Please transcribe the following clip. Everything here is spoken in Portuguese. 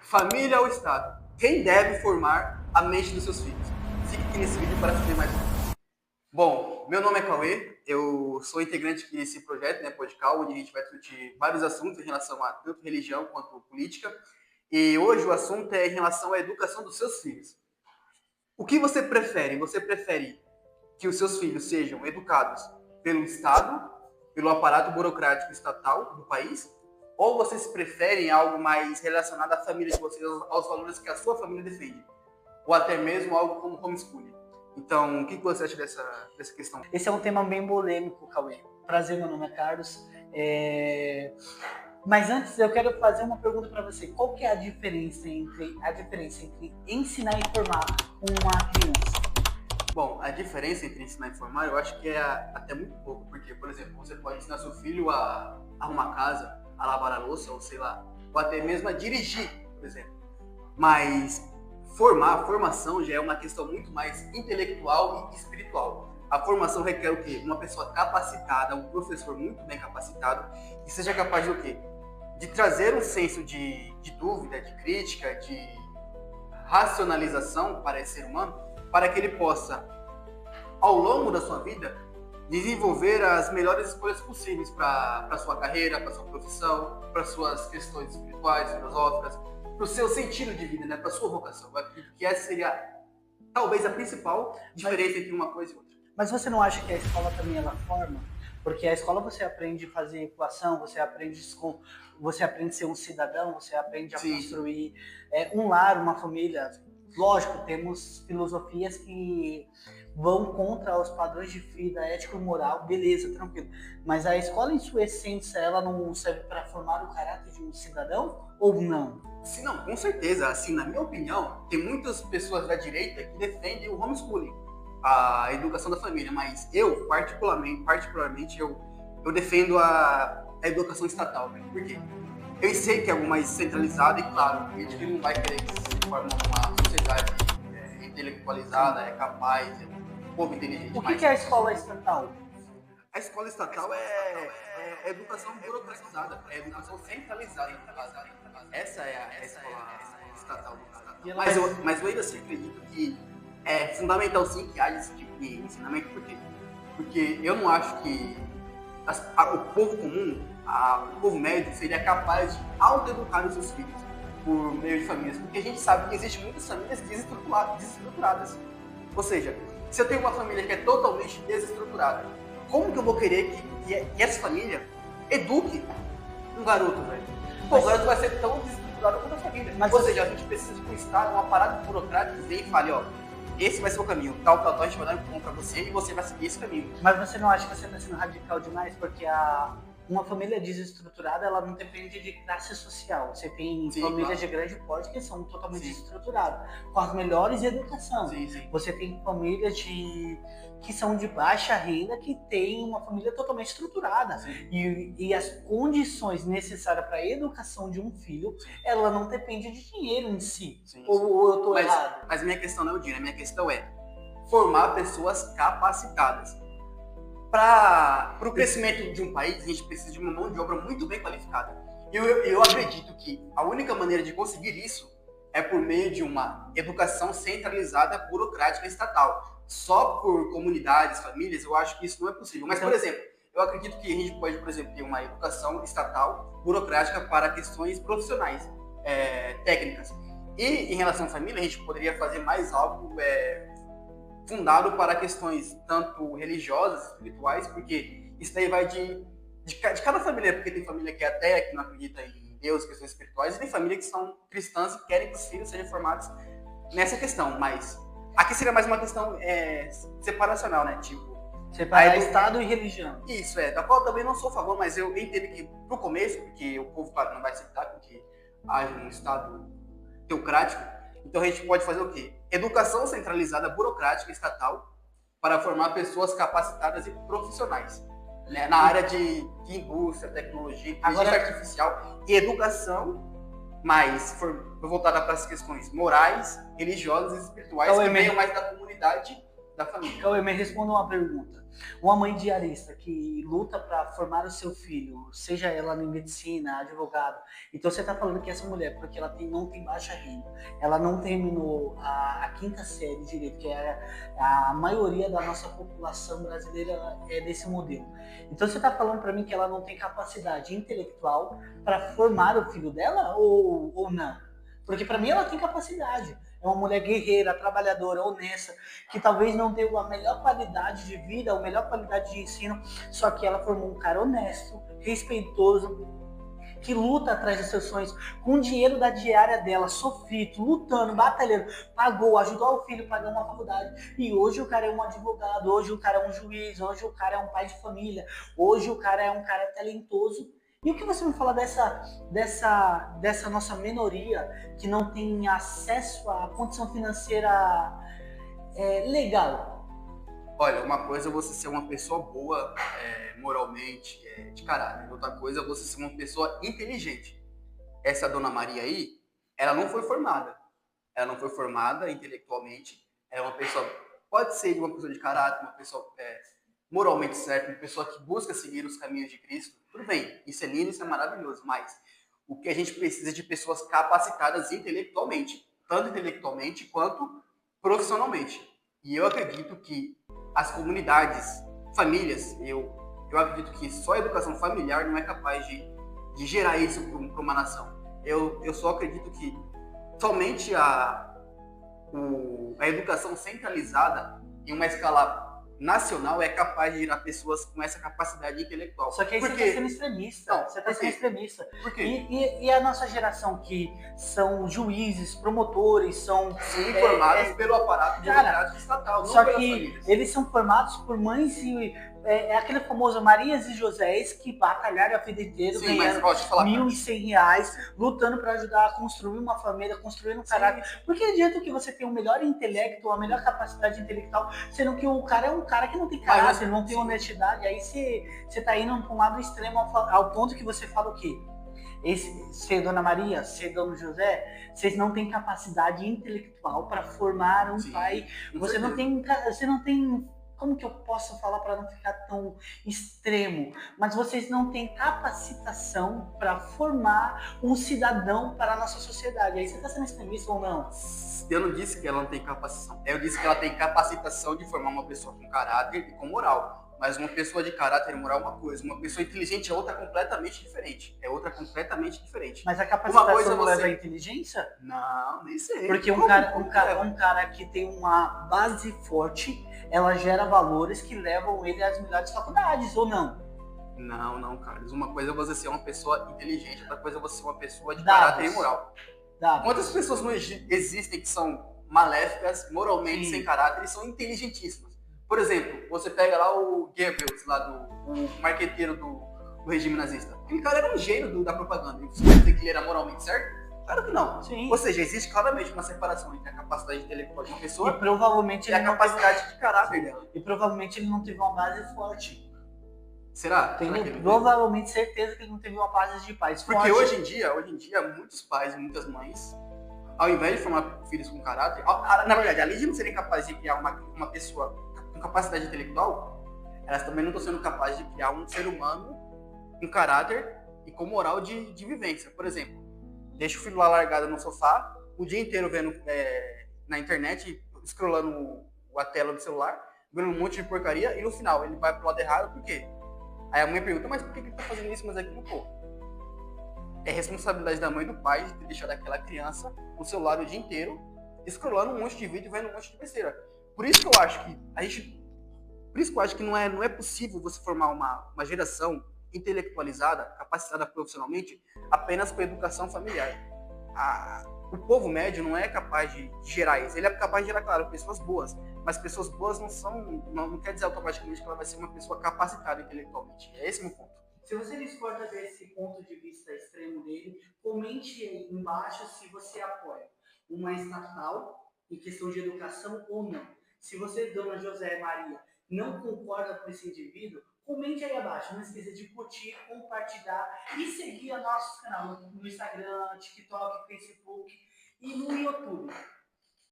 Família ou Estado? Quem deve formar a mente dos seus filhos? Fique aqui nesse vídeo para saber mais. Bom, meu nome é Cauê, eu sou integrante aqui desse projeto, né, Podcal, onde a gente vai discutir vários assuntos em relação a tanto religião quanto política. E hoje o assunto é em relação à educação dos seus filhos. O que você prefere? Você prefere que os seus filhos sejam educados pelo Estado, pelo aparato burocrático estatal do país, ou vocês preferem algo mais relacionado à família de vocês, aos valores que a sua família defende? Ou até mesmo algo como homeschooling? Então, o que você acha dessa questão? Esse é um tema bem polêmico, Cauê. Prazer, meu nome é Carlos. Mas antes eu quero fazer uma pergunta para você. Qual que é a diferença entre ensinar e formar uma criança? Bom, a diferença entre ensinar e formar, eu acho que é até muito pouco, porque, por exemplo, você pode ensinar seu filho a arrumar casa, a lavar a louça, ou sei lá, ou até mesmo a dirigir, por exemplo. Mas formação já é uma questão muito mais intelectual e espiritual. A formação requer o quê? Uma pessoa capacitada, um professor muito bem capacitado, que seja capaz de o quê? De trazer um senso de dúvida, de crítica, de racionalização para esse ser humano, para que ele possa, ao longo da sua vida, desenvolver as melhores escolhas possíveis para a sua carreira, para a sua profissão, para as suas questões espirituais, filosóficas, para o seu sentido de vida, né? Para a sua vocação. Eu acredito que essa seria, talvez, a principal diferença entre uma coisa e outra. Mas você não acha que a escola também ela forma? Porque a escola você aprende a fazer equação, você aprende a ser um cidadão, você aprende a construir um lar, uma família. Lógico, temos filosofias que vão contra os padrões de vida ético-moral, beleza, tranquilo. Mas a escola, em sua essência, ela não serve para formar o caráter de um cidadão ou não? Sim, não, com certeza. Assim, na minha opinião, tem muitas pessoas da direita que defendem o homeschooling, a educação da família, mas eu, particularmente eu defendo a educação estatal, né? Por quê? Eu sei que é algo mais centralizado e, claro, a gente não vai querer que se forme uma sociedade intelectualizada, capaz, um povo inteligente. O que é a escola estatal? A escola estatal é educação burocratizada, é educação centralizada. Essa é a escola estatal. Mas eu ainda assim acredito que é fundamental sim que haja esse tipo de ensinamento. Por quê? Porque eu não acho que o povo comum, o povo médio, seria capaz de autoeducar os seus filhos por meio de famílias. Porque a gente sabe que existem muitas famílias desestruturadas. Ou seja, se eu tenho uma família que é totalmente desestruturada, como que eu vou querer que essa família eduque um garoto, velho? Pô, o garoto vai ser tão desestruturado quanto a família. Ou seja, a gente precisa de um Estado, um aparato burocrático que vem e fale, ó, esse vai ser o caminho, tal, a gente vai dar um pra você e você vai seguir esse caminho. Mas você não acha que você está sendo radical demais? Porque uma família desestruturada, ela não depende de classe social. Você tem famílias de grande porte que são totalmente desestruturadas, com as melhores educação. Você tem famílias que são de baixa renda, que tem uma família totalmente estruturada. E as condições necessárias para a educação de um filho, ela não depende de dinheiro em si. Ou eu estou errado? Mas a minha questão não é o dinheiro, a minha questão é formar pessoas capacitadas. Para o crescimento de um país, a gente precisa de uma mão de obra muito bem qualificada. E eu acredito que a única maneira de conseguir isso é por meio de uma educação centralizada, burocrática, estatal. Só por comunidades, famílias, eu acho que isso não é possível. Mas, por exemplo, eu acredito que a gente pode, por exemplo, ter uma educação estatal, burocrática, para questões profissionais, técnicas. E, em relação à família, a gente poderia fazer mais algo fundado para questões tanto religiosas, espirituais, porque isso daí vai de cada família, porque tem família que é ateia, que não acredita em Deus, questões espirituais, e tem família que são cristãs e querem que os filhos sejam formados nessa questão, mas aqui seria mais uma questão separacional, né, tipo... Separar Estado e religião. Isso, da qual eu também não sou a favor, mas eu entendo que, pro começo, porque o povo, claro, não vai aceitar que haja um Estado teocrático, então a gente pode fazer o quê? Educação centralizada, burocrática, estatal, para formar pessoas capacitadas e profissionais, né? Na área de indústria, tecnologia, inteligência artificial e educação, mas voltada para as questões morais, religiosas e espirituais, que venham mais da comunidade da família. Cauê, me responda uma pergunta. Uma mãe diarista que luta para formar o seu filho, seja ela em medicina, advogado, então você está falando que essa mulher, porque ela não tem baixa renda, ela não terminou a quinta série de direito, que é a maioria da nossa população brasileira é desse modelo. Então você está falando para mim que ela não tem capacidade intelectual para formar o filho dela ou não? Porque para mim ela tem capacidade. É uma mulher guerreira, trabalhadora, honesta, que talvez não tenha a melhor qualidade de vida, a melhor qualidade de ensino, só que ela formou um cara honesto, respeitoso, que luta atrás dos seus sonhos, com o dinheiro da diária dela, sofrido, lutando, batalhando, pagou, ajudou o filho a pagar uma faculdade. E hoje o cara é um advogado, hoje o cara é um juiz, hoje o cara é um pai de família, hoje o cara é um cara talentoso. E o que você me fala dessa nossa minoria que não tem acesso à condição financeira legal? Olha, uma coisa é você ser uma pessoa boa moralmente, de caráter. Outra coisa é você ser uma pessoa inteligente. Essa dona Maria aí, ela não foi formada. Ela não foi formada intelectualmente. É uma pessoa, pode ser uma pessoa de caráter, uma pessoa moralmente certa, uma pessoa que busca seguir os caminhos de Cristo. Tudo bem, isso é lindo, isso é maravilhoso, mas o que a gente precisa é de pessoas capacitadas intelectualmente, tanto intelectualmente quanto profissionalmente. E eu acredito que as comunidades, famílias, eu acredito que só a educação familiar não é capaz de gerar isso para uma nação. Eu só acredito que somente a educação centralizada em uma escala nacional é capaz de gerar pessoas com essa capacidade intelectual. Só que aí você está sendo extremista. Não, você está sendo extremista. Por quê? E a nossa geração que são juízes, promotores, são formados pelo aparato burocrático estatal. Só que eles são formados por mães e aquele famoso Marias e Josés que batalharam a vida inteira, ganhando R$1.100, lutando para ajudar a construir uma família, construir um caráter. Porque adianta que você tem o melhor intelecto, a melhor capacidade intelectual, sendo que o cara é um cara que não tem caráter, não tem honestidade. Aí você tá indo para um lado extremo ao ponto que você fala o quê? Ser Dona Maria, ser Dona José, vocês não têm capacidade intelectual para formar um pai. Você não tem. Como que eu posso falar para não ficar tão extremo? Mas vocês não têm capacitação para formar um cidadão para a nossa sociedade. Aí você está sendo extremista ou não? Eu não disse que ela não tem capacitação. Eu disse que ela tem capacitação de formar uma pessoa com caráter e com moral. Mas uma pessoa de caráter e moral é uma coisa. Uma pessoa inteligente é outra completamente diferente. Mas a capacitação não leva à inteligência? Não, nem sei. Porque um cara que tem uma base forte, ela gera valores que levam ele às melhores faculdades, ou não? Não, Carlos. Uma coisa é você ser uma pessoa inteligente, outra coisa é você ser uma pessoa de caráter e moral. Quantas pessoas não existem que são maléficas, moralmente sem caráter e são inteligentíssimas? Por exemplo, você pega lá o Goebbels, o marqueteiro do regime nazista. Aquele cara era um gênio da propaganda. E você vai dizer que ele era moralmente certo? Claro que não. Sim. Ou seja, existe claramente uma separação entre a capacidade intelectual de uma pessoa e provavelmente a capacidade de caráter dela. E provavelmente ele não teve uma base forte. Será? Tenho provavelmente certeza que ele não teve uma base de pais forte. Porque hoje em dia, muitos pais e muitas mães, ao invés de formar filhos com caráter, na verdade, além de não serem capazes de criar uma pessoa com capacidade intelectual, elas também não estão sendo capazes de criar um ser humano com caráter e com moral de vivência. Por exemplo, deixa o filho lá largado no sofá, o dia inteiro vendo na internet, scrollando a tela do celular, vendo um monte de porcaria, e no final ele vai pro lado errado, por quê? Aí a mãe pergunta, mas por que ele tá fazendo isso, mas aqui não tô? É responsabilidade da mãe e do pai de ter deixado aquela criança no celular o dia inteiro, scrollando um monte de vídeo, vendo um monte de besteira. Por isso que eu acho que não é possível você formar uma geração intelectualizada, capacitada profissionalmente, apenas com a educação familiar. O povo médio não é capaz de gerar isso. Ele é capaz de gerar, claro, pessoas boas, mas pessoas boas não quer dizer automaticamente que ela vai ser uma pessoa capacitada intelectualmente. É esse o meu ponto. Se você discorda desse ponto de vista extremo dele, comente aí embaixo se você apoia uma estatal em questão de educação ou não. Se você, Dona José Maria, não concorda com esse indivíduo, comente aí abaixo. Não esqueça de curtir, compartilhar e seguir o nosso canal no Instagram, TikTok, Facebook e no YouTube.